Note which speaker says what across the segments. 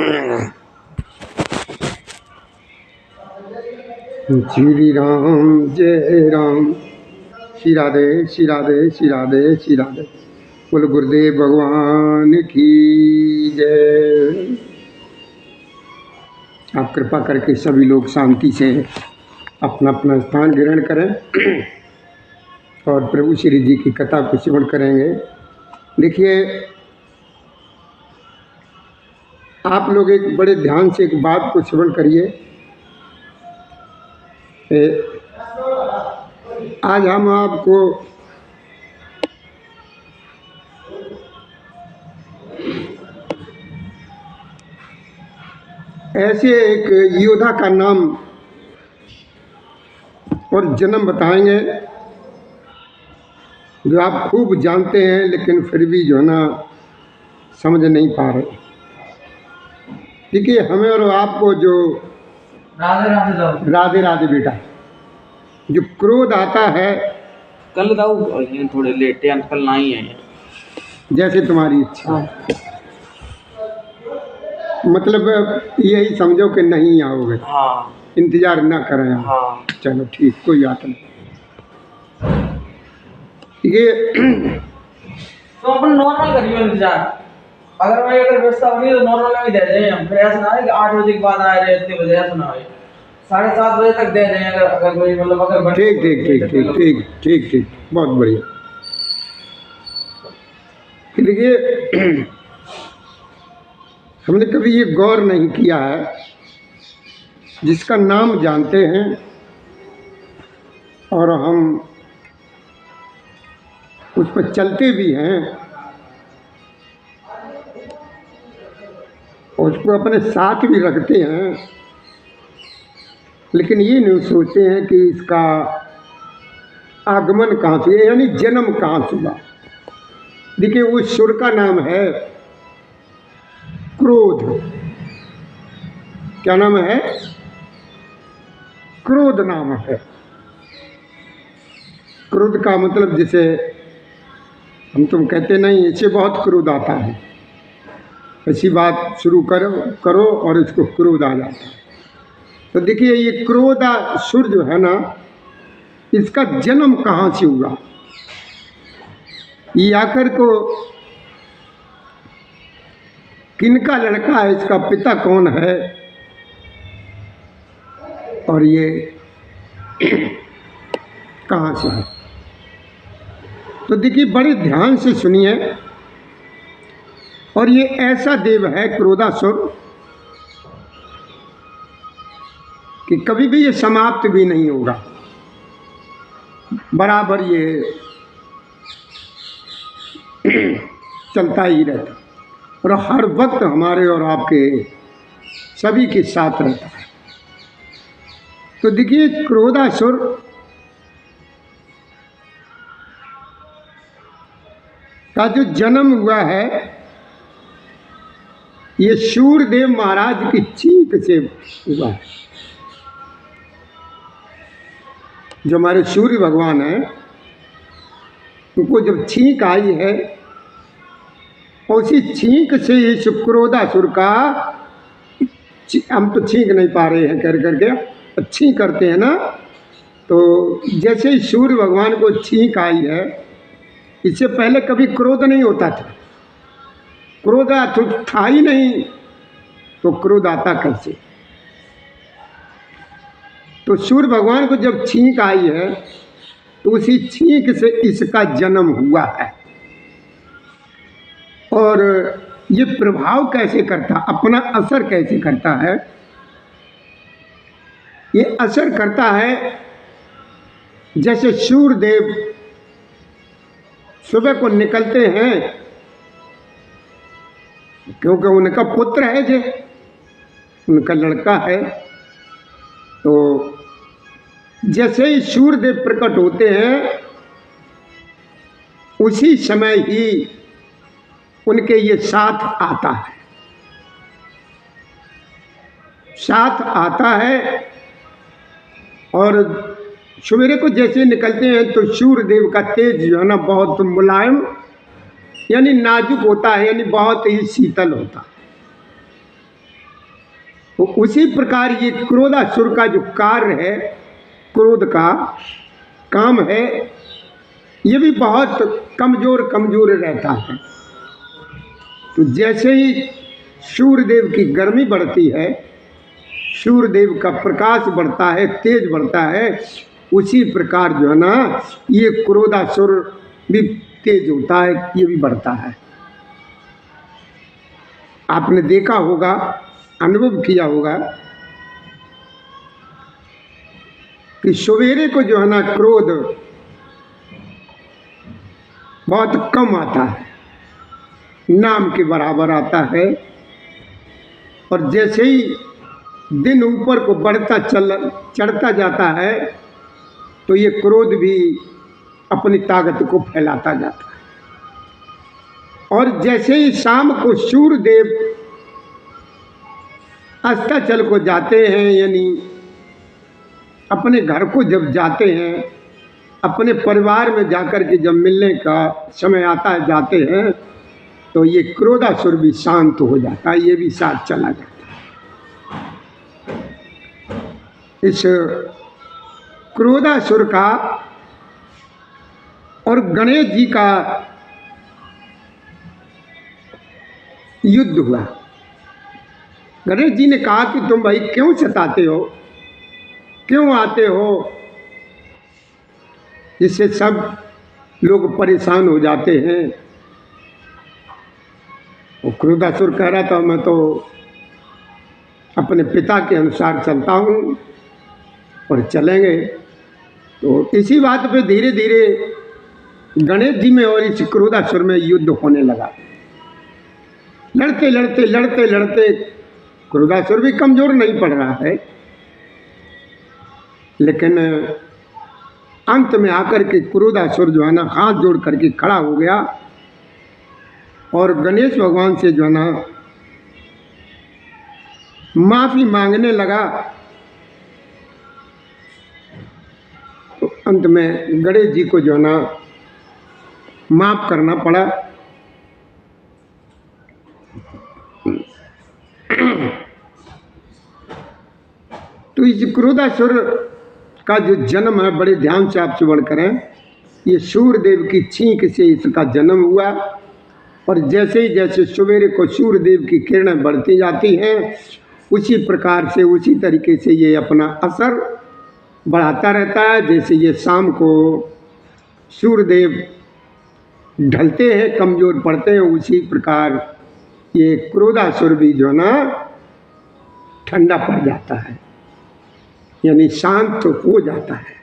Speaker 1: श्री राम जय राम। श्री राधे श्री राधे श्री राधे श्री राधे। बोल गुरुदेव भगवान की जय। आप कृपा करके सभी लोग शांति से अपना अपना स्थान ग्रहण करें और प्रभु श्री जी की कथा को श्रवण करेंगे। देखिए, आप लोग एक बड़े ध्यान से एक बात को श्रवण करिए। आज हम आपको ऐसे एक योद्धा का नाम और जन्म बताएंगे जो आप खूब जानते हैं, लेकिन फिर भी जो है ना समझ नहीं पा रहे। देखिए, हमें और आपको जो
Speaker 2: राधे राधे
Speaker 1: राधे राधे बेटा, जो क्रोध आता है,
Speaker 2: कल दाऊ थोड़े लेटे अंकल नहीं है,
Speaker 1: जैसे तुम्हारी इच्छा। मतलब यही समझो कि नहीं आओगे।
Speaker 2: हाँ,
Speaker 1: इंतजार ना करें।
Speaker 2: हाँ,
Speaker 1: चलो ठीक, कोई बात नहीं। ये
Speaker 2: तो अपन नॉर्मल करिए इंतजार। अगर व्यवस्था होगी तो नॉर्मल में ही दे दें हम। फिर ऐसा ना है कि 8 बजे के बाद आ रहे इतने बजे, ऐसा ना हो। 7:30 बजे तक दे दें अगर कोई मतलब अगर
Speaker 1: ठीक ठीक ठीक ठीक ठीक ठीक ठीक, बहुत बढ़िया। देखिए, हमने कभी ये गौर नहीं किया है, जिसका नाम जानते हैं और हम उस पर चलते भी हैं और उसको अपने साथ भी रखते हैं, लेकिन ये नहीं सोचते हैं कि इसका आगमन कहाँ से, यानी जन्म कहाँ से हुआ। देखिए, उस सुर का नाम है क्रोध। क्या नाम है? क्रोध नाम है। क्रोध का मतलब जिसे हम तुम कहते नहीं, इसे बहुत क्रोध आता है, ऐसी बात शुरू करो और इसको क्रोध आ जाता है। तो देखिए, ये क्रोध सुर जो है ना, इसका जन्म कहाँ से हुआ, ये आकर को किनका लड़का है, इसका पिता कौन है, और ये कहाँ से है। तो देखिए, बड़े ध्यान से सुनिए। और ये ऐसा देव है क्रोधासुर कि कभी भी ये समाप्त भी नहीं होगा, बराबर ये चलता ही रहता और हर वक्त हमारे और आपके सभी के साथ रहता है। तो देखिए, क्रोधासुर का जो जन्म हुआ है, ये सूर्यदेव महाराज की चीख से हुआ है। जो हमारे सूर्य भगवान हैं, उनको जब छींक आई है, उसी छींक से इस क्रोधासुर का, हम तो छींक नहीं पा रहे हैं करके छींक करते हैं ना, तो जैसे सूर्य भगवान को छींक आई है, इससे पहले कभी क्रोध नहीं होता था। क्रोध था ही नहीं, तो क्रोध आता कैसे? तो सूर्य भगवान को जब छींक आई है, तो उसी छींक से इसका जन्म हुआ है। और ये प्रभाव कैसे करता, अपना असर कैसे करता है? ये असर करता है जैसे सूर्यदेव सुबह को निकलते हैं, क्योंकि उनका पुत्र है, जो उनका लड़का है, तो जैसे ही सूर्यदेव प्रकट होते हैं, उसी समय ही उनके ये साथ आता है, साथ आता है। और सवेरे को जैसे निकलते हैं तो सूर्यदेव का तेज जो है ना, बहुत मुलायम यानी नाजुक होता है, यानी बहुत ही शीतल होता है। तो उसी प्रकार ये क्रोधासुर का जो कार्य है, क्रोध का काम है, ये भी बहुत कमजोर कमजोर रहता है। तो जैसे ही सूर्यदेव की गर्मी बढ़ती है, सूर्यदेव का प्रकाश बढ़ता है, तेज बढ़ता है, उसी प्रकार जो है ना ये क्रोधासुर भी तेज होता है, ये भी बढ़ता है। आपने देखा होगा, अनुभव किया होगा कि सवेरे को जो है ना क्रोध बहुत कम आता है, नाम के बराबर आता है, और जैसे ही दिन ऊपर को बढ़ता चढ़ता जाता है तो ये क्रोध भी अपनी ताकत को फैलाता जाता है। और जैसे ही शाम को सूर्यदेव अस्ताचल को जाते हैं, यानी अपने घर को जब जाते हैं, अपने परिवार में जाकर के जब मिलने का समय आता है, जाते हैं, तो ये क्रोधासुर भी शांत हो जाता है, ये भी साथ चला जाता है। इस क्रोधासुर का और गणेश जी का युद्ध हुआ। गणेश जी ने कहा कि तुम भाई क्यों सताते हो, क्यों आते हो, जिससे सब लोग परेशान हो जाते हैं। वो क्रोधासुर कह रहा था मैं तो अपने पिता के अनुसार चलता हूँ और चलेंगे। तो इसी बात पे धीरे धीरे गणेश जी में और इस क्रोधासुर में युद्ध होने लगा। लड़ते लड़ते लड़ते लड़ते क्रोधासुर भी कमजोर नहीं पड़ रहा है, लेकिन अंत में आकर के क्रोधासुर जो है ना हाथ जोड़ करके खड़ा हो गया और गणेश भगवान से जो है ना माफी मांगने लगा। तो अंत में गणेश जी को जो है ना माफ करना पड़ा। तो इस क्रोधासुर का जो जन्म है, बड़े ध्यान से आप श्रवण करें, ये सूर्यदेव की छींक से इसका जन्म हुआ। और जैसे ही जैसे सवेरे को सूर्यदेव की किरणें बढ़ती जाती हैं, उसी प्रकार से उसी तरीके से ये अपना असर बढ़ाता रहता है। जैसे ये शाम को सूर्यदेव ढलते हैं, कमज़ोर पड़ते हैं, उसी प्रकार ये क्रोधासुर भी जो ना ठंडा पड़ जाता है, यानी शांत हो जाता है।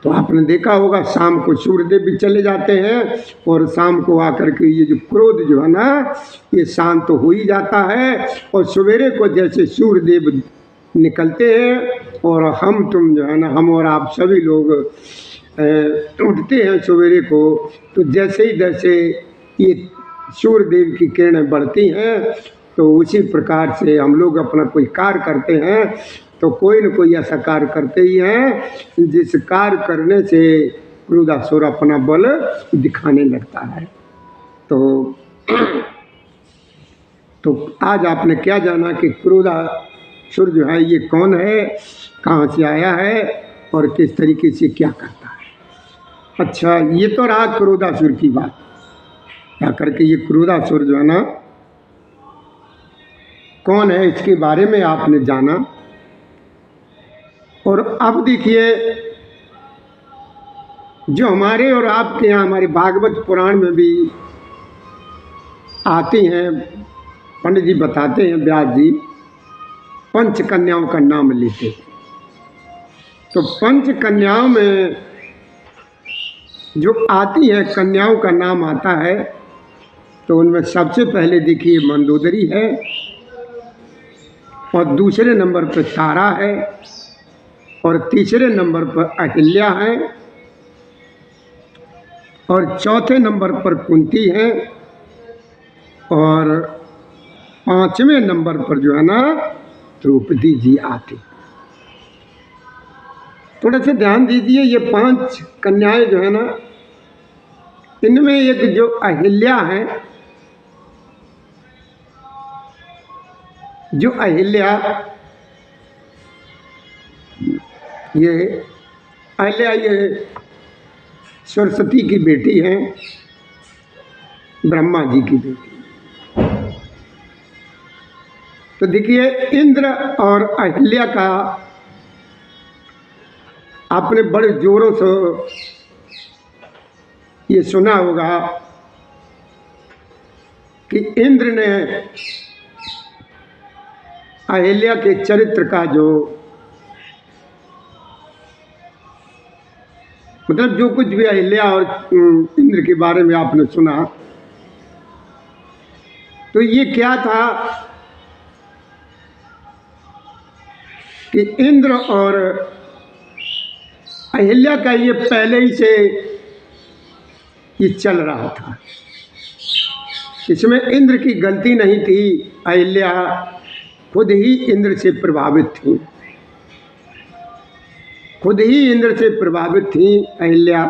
Speaker 1: तो आपने देखा होगा शाम को सूर्यदेव भी चले जाते हैं और शाम को आकर के ये जो क्रोध जो है ना ये शांत हो ही जाता है। और सवेरे को जैसे सूर्यदेव निकलते हैं और हम तुम जो है ना, हम और आप सभी लोग उठते हैं सवेरे को, तो जैसे ही जैसे ये सूर्यदेव की किरणें बढ़ती हैं, तो उसी प्रकार से हम लोग अपना कोई कार्य करते हैं, तो कोई न कोई ऐसा कार्य करते ही हैं जिस कार्य करने से क्रोधासुर अपना बल दिखाने लगता है। तो आज आपने क्या जाना कि क्रोधासुर जो है ये कौन है, कहाँ से आया है और किस तरीके से क्या करता है। अच्छा, ये तो रहा क्रोधासुर की बात। क्या करके ये क्रोधासुर जो है ना कौन है, इसके बारे में आपने जाना। और अब देखिए, जो हमारे और आपके यहाँ हमारे भागवत पुराण में भी आती हैं, पंडित जी बताते हैं, व्यास जी पंच कन्याओं का नाम लेते हैं। तो पंच कन्याओं में जो आती है कन्याओं का नाम आता है, तो उनमें सबसे पहले देखिए मंदोदरी है, और दूसरे नंबर पर तारा है, और तीसरे नंबर पर अहिल्या है, और चौथे नंबर पर कुंती है, और पांचवें नंबर पर जो है ना द्रौपदी जी आती। थोड़ा सा ध्यान दीजिए, ये 5 कन्याएं जो है ना, इनमें एक जो अहिल्या है जो अहिल्या, ये सरस्वती की बेटी है, ब्रह्मा जी की बेटी। तो देखिए इंद्र और अहिल्या का आपने बड़े जोरों से ये सुना होगा कि इंद्र ने अहिल्या के चरित्र का जो मतलब जो कुछ भी अहिल्या और इंद्र के बारे में आपने सुना, तो ये क्या था कि इंद्र और अहिल्या का ये पहले ही से ये चल रहा था। इसमें इंद्र की गलती नहीं थी, अहिल्या खुद ही इंद्र से प्रभावित थी, खुद ही इंद्र से प्रभावित थी अहिल्या।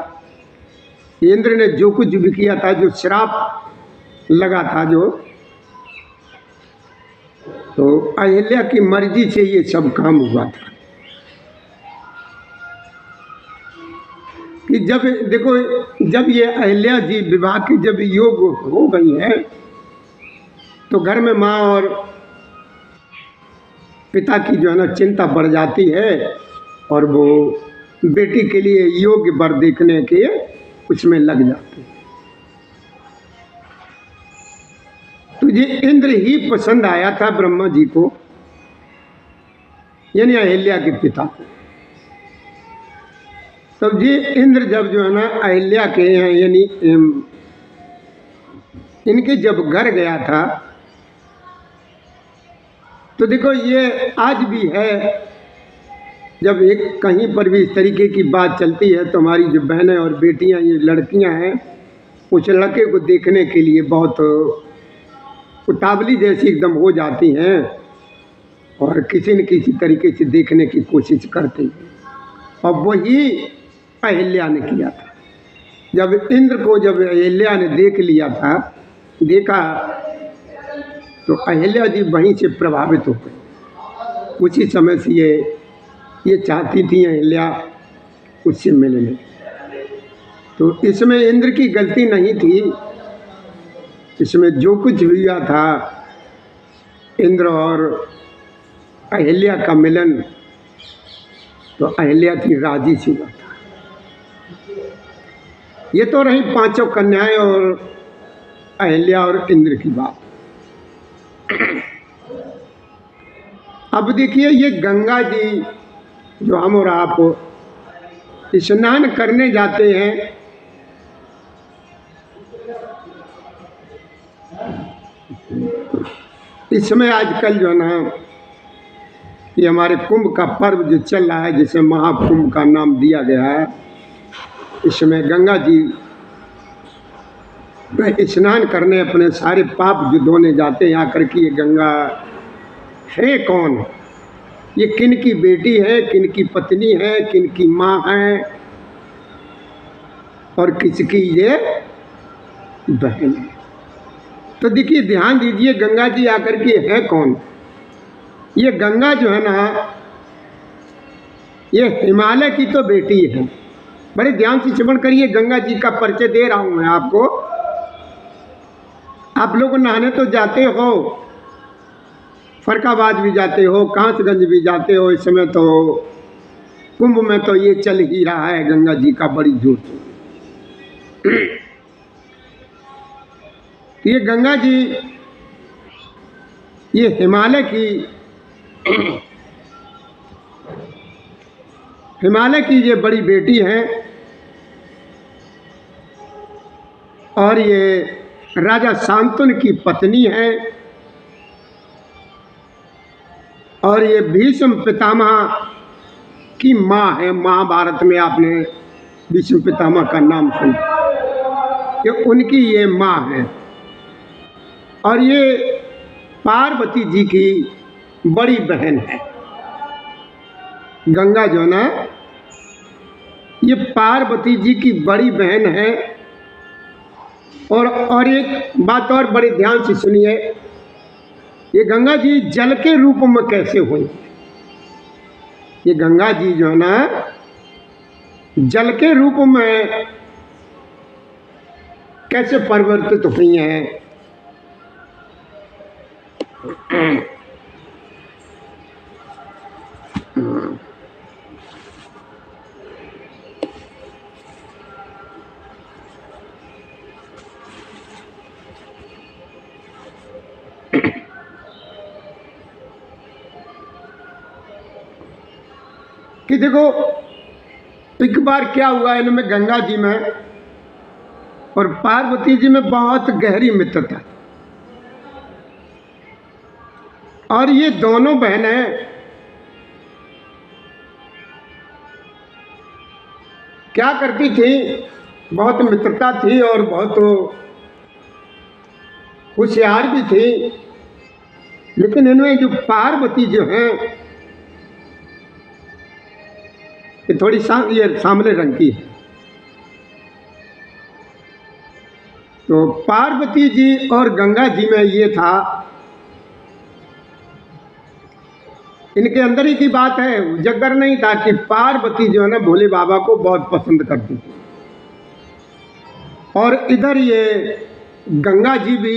Speaker 1: इंद्र ने जो कुछ भी किया था, जो श्राप लगा था जो, तो अहिल्या की मर्जी से ये सब काम हुआ था। कि जब देखो, जब ये अहिल्या जी विवाह की जब योग हो गई है, तो घर में माँ और पिता की जो है ना चिंता बढ़ जाती है, और वो बेटी के लिए योग्य वर देखने के उसमें लग जाते हैं। तो ये इंद्र ही पसंद आया था ब्रह्मा जी को, यानी अहिल्या के पिता को। तब ये इंद्र जब जो है ना अहिल्या के यानी इनके जब घर गया था, तो देखो ये आज भी है, जब एक कहीं पर भी इस तरीके की बात चलती है तो हमारी जो बहनें और बेटियां, ये लड़कियां हैं, उस लड़के को देखने के लिए बहुत उतावली जैसी एकदम हो जाती हैं और किसी न किसी तरीके से देखने की कोशिश करती हैं। और वही अहिल्या ने किया था। जब इंद्र को जब अहिल्या ने देख लिया था, देखा, तो अहिल्या जी वहीं से प्रभावित हो गई। उसी समय से ये चाहती थी अहिल्या उससे मिलने। तो इसमें इंद्र की गलती नहीं थी, इसमें जो कुछ हुआ था इंद्र और अहिल्या का मिलन, तो अहिल्या की राजी से हुआ था। ये तो रही पांचों कन्याएं और अहिल्या और इंद्र की बात। अब देखिए ये गंगा जी जो हम और आप स्नान करने जाते हैं, इसमें आजकल जो है ना ये हमारे कुंभ का पर्व जो चल रहा है, जिसे महाकुंभ का नाम दिया गया है, इसमें गंगा जी स्नान करने अपने सारे पाप जो धोने जाते हैं। आकर के ये गंगा है कौन, ये किन की बेटी है, किन की पत्नी है, किन की माँ है, और किसकी ये बहन है। तो देखिए ध्यान दीजिए, गंगा जी आकर के है कौन। ये गंगा जो है ना, ये हिमालय की तो बेटी है। बड़े ध्यान से श्रवण करिए, गंगा जी का परिचय दे रहा हूं मैं आपको। आप लोग नहाने तो जाते हो, फरकाबाद भी जाते हो, कांसगंज भी जाते हो, इस समय तो कुंभ में तो ये चल ही रहा है गंगा जी का बड़ी जोर से। ये गंगा जी ये हिमालय की ये बड़ी बेटी है, और ये राजा शांतनु की पत्नी है, और ये भीष्म पितामह की माँ है। महाभारत में आपने भीष्म पितामह का नाम सुना, ये उनकी ये माँ है। और ये पार्वती जी की बड़ी बहन है। गंगा जो ना ये पार्वती जी की बड़ी बहन है। और एक बात और बड़े ध्यान से सुनिए, ये गंगा जी जल के रूप में कैसे हुई? ये गंगा जी जो है ना जल के रूप में कैसे परिवर्तित हुई हैं? कि देखो एक बार क्या हुआ इनमें गंगा जी में और पार्वती जी में बहुत गहरी मित्रता, और ये दोनों बहनें क्या करती थी, बहुत मित्रता थी और बहुत होशियार भी थी। लेकिन इनमें जो पार्वती जो है ये थोड़ी ये सांवले रंग की है। तो पार्वती जी और गंगा जी में ये था, इनके अंदर ही की बात है, उजागर नहीं था कि पार्वती जो है ना भोले बाबा को बहुत पसंद करती थी, और इधर ये गंगा जी भी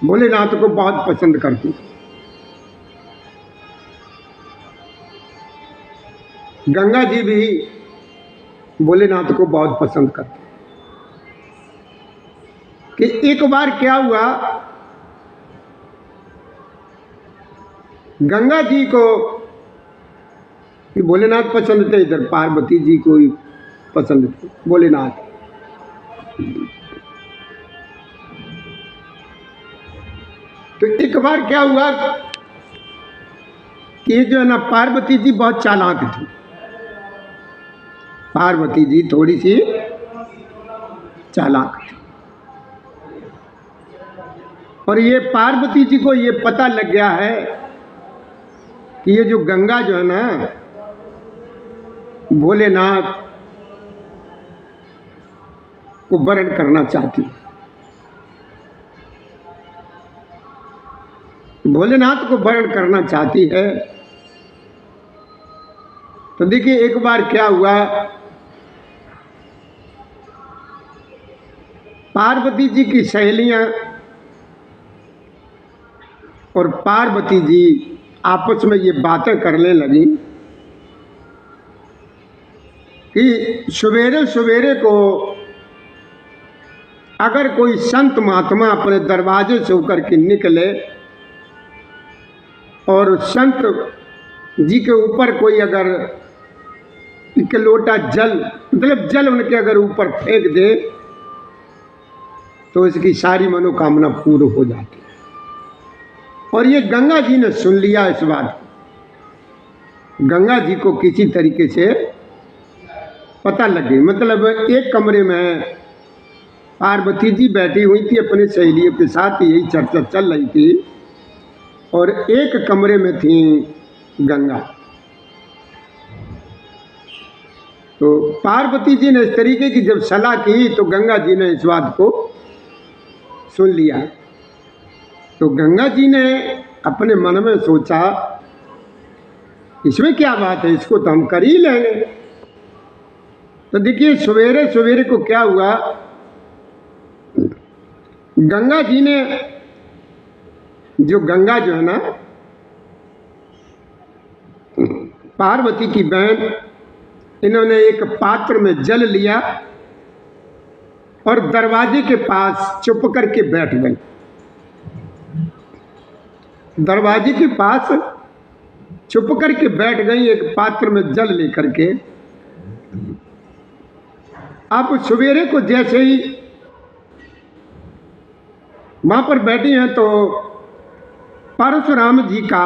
Speaker 1: भोलेनाथ को बहुत पसंद करती थी। गंगा जी भी भोलेनाथ को बहुत पसंद करते। कि एक बार क्या हुआ, गंगा जी को भोलेनाथ पसंद थे, इधर पार्वती जी को ही पसंद थे भोलेनाथ। तो एक बार क्या हुआ कि ये जो है ना पार्वती जी बहुत चालाक थी। पार्वती जी थोड़ी सी चालाक थी, और ये पार्वती जी को ये पता लग गया है कि ये जो गंगा जो है ना भोलेनाथ को वरण करना चाहती है, भोलेनाथ को वरण करना चाहती है। तो देखिए एक बार क्या हुआ, पार्वती जी की सहेलियां और पार्वती जी आपस में ये बातें करने लगी कि सवेरे सवेरे को अगर कोई संत महात्मा अपने दरवाजे से होकर के निकले और संत जी के ऊपर कोई अगर एक लोटा जल, मतलब जल उनके अगर ऊपर फेंक दे तो इसकी सारी मनोकामना पूर्ण हो जाती है। और ये गंगा जी ने सुन लिया इस बात। गंगा जी को किसी तरीके से पता लग गई, मतलब एक कमरे में पार्वती जी बैठी हुई थी अपने सहेलियों के साथ, यही चर्चा चल रही थी, और एक कमरे में थी गंगा। तो पार्वती जी ने इस तरीके की जब सलाह की तो गंगा जी ने इस बात को सुन लिया। तो गंगा जी ने अपने मन में सोचा इसमें क्या बात है, इसको तो हम कर ही लेंगे। तो देखिए सवेरे सवेरे को क्या हुआ, गंगा जी ने गंगा जो है ना पार्वती की बहन, इन्होंने एक पात्र में जल लिया और दरवाजे के पास चुप करके बैठ गई। दरवाजे के पास चुप करके बैठ गई एक पात्र में जल लेकर के। अब सवेरे को जैसे ही वहां पर बैठी हैं तो परशुराम जी का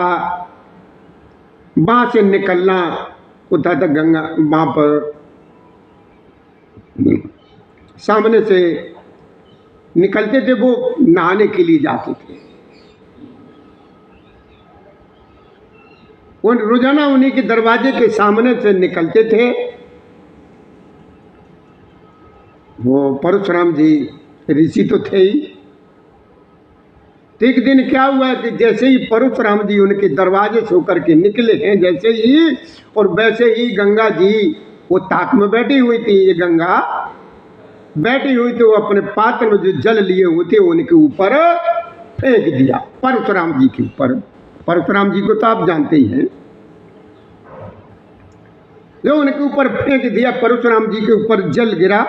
Speaker 1: वहां से निकलना होता था। गंगा वहां पर सामने से निकलते थे, वो नहाने के लिए जाते थे। वो रोजाना उन्हीं के दरवाजे के सामने से निकलते थे। वो परशुराम जी ऋषि तो थे ही, तो एक दिन क्या हुआ कि जैसे ही परशुराम जी उनके दरवाजे से होकर के निकले हैं जैसे ही, और वैसे ही गंगा जी वो ताक में बैठी हुई थी, ये गंगा बैठी हुई तो वो अपने पात्र में जो जल लिए हुए थे उनके ऊपर फेंक दिया, परशुराम जी के ऊपर। परशुराम जी को तो आप जानते ही हैं, जो उनके ऊपर फेंक दिया, परशुराम जी के ऊपर जल गिरा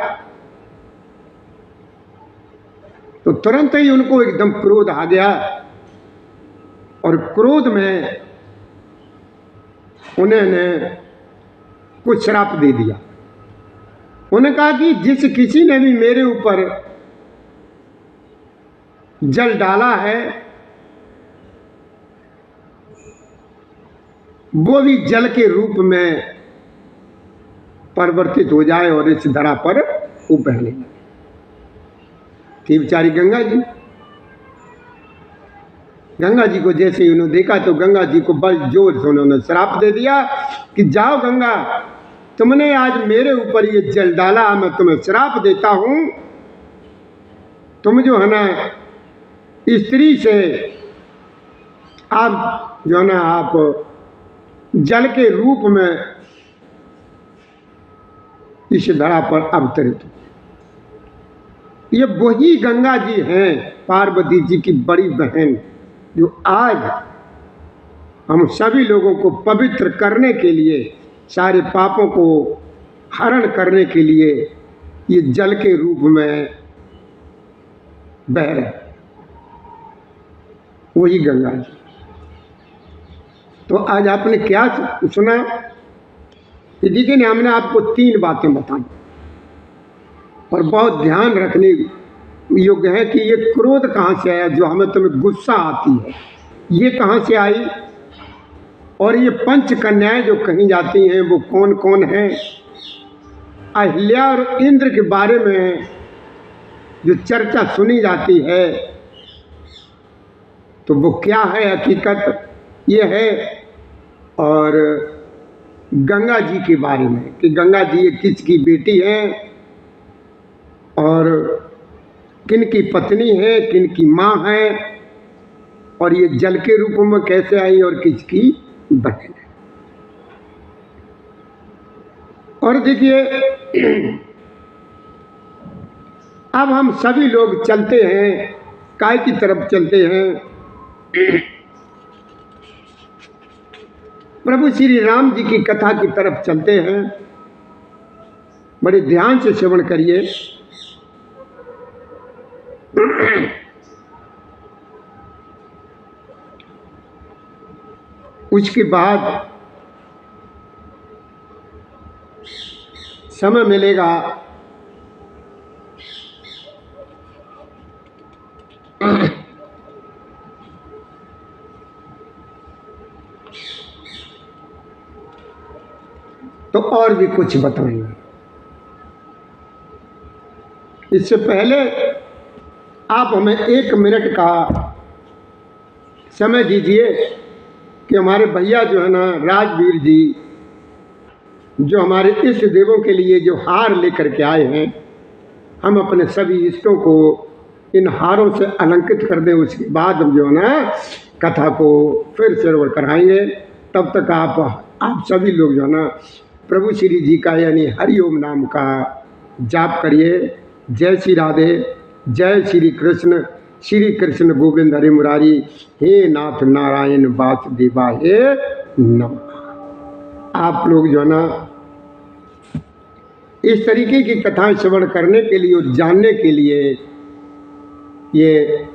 Speaker 1: तो तुरंत ही उनको एकदम क्रोध आ गया, और क्रोध में उन्होंने कुछ श्राप दे दिया। उन्होंने कहा कि जिस किसी ने भी मेरे ऊपर जल डाला है वो भी जल के रूप में परिवर्तित हो जाए और इस धरा पर वो बहने लगे। थी बेचारी गंगा जी। गंगा जी को जैसे ही उन्होंने देखा तो गंगा जी को बड़े जोर से उन्होंने श्राप दे दिया कि जाओ गंगा, तुमने आज मेरे ऊपर ये जल डाला, मैं तुम्हें श्राप देता हूं, तुम जो है ना स्त्री से आप जो है ना आप जल के रूप में इस धरा पर अवतरित हो। ये वही गंगा जी हैं, पार्वती जी की बड़ी बहन, जो आज हम सभी लोगों को पवित्र करने के लिए, सारे पापों को हरण करने के लिए ये जल के रूप में बह रहे, वही गंगा जी। तो आज आपने क्या सुना? देखिए ना, हमने आपको 3 बातें बताई और बहुत ध्यान रखने योग्य है कि ये क्रोध कहाँ से आया, जो हमें तुम्हें गुस्सा आती है, ये कहाँ से आई, और ये 5 कन्याएं जो कही जाती हैं वो कौन कौन हैं। अहिल्या और इंद्र के बारे में जो चर्चा सुनी जाती है तो वो क्या है, हकीकत ये है। और गंगा जी के बारे में कि गंगा जी ये किसकी बेटी हैं और किन की पत्नी है, किन की माँ है, और ये जल के रूप में कैसे आई और किसकी बहन है। और देखिए अब हम सभी लोग चलते हैं, काय की तरफ चलते हैं? प्रभु श्री राम जी की कथा की तरफ चलते हैं। बड़े ध्यान से श्रवण करिए। उसके बाद समय मिलेगा तो और भी कुछ बताएंगे। इससे पहले आप हमें 1 मिनट का समय दीजिए कि हमारे भैया जो है ना राजवीर जी, जो हमारे इष्ट देवों के लिए जो हार लेकर के आए हैं, हम अपने सभी इष्टों को इन हारों से अलंकृत कर दें। उसके बाद हम जो है ना कथा को फिर श्रवण कराएंगे। तब तक आप सभी लोग जो है ना प्रभु श्री जी का यानी हरिओम नाम का जाप करिए। जय श्री राधे, जय श्री कृष्ण गोविंद हरे मुरारी, हे नाथ नारायण वासुदेवा हे नमः। आप लोग जो है ना इस तरीके की कथाएं श्रवण करने के लिए और जानने के लिए, ये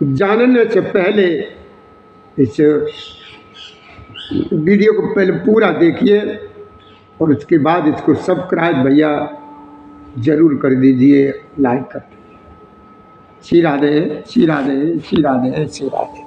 Speaker 1: जानने से पहले इस वीडियो को पहले पूरा देखिए और उसके बाद इसको सब्सक्राइब भैया जरूर कर दीजिए, लाइक कर दीजिए। श्री राधे, श्री राधे, श्री राधे, श्री राधे।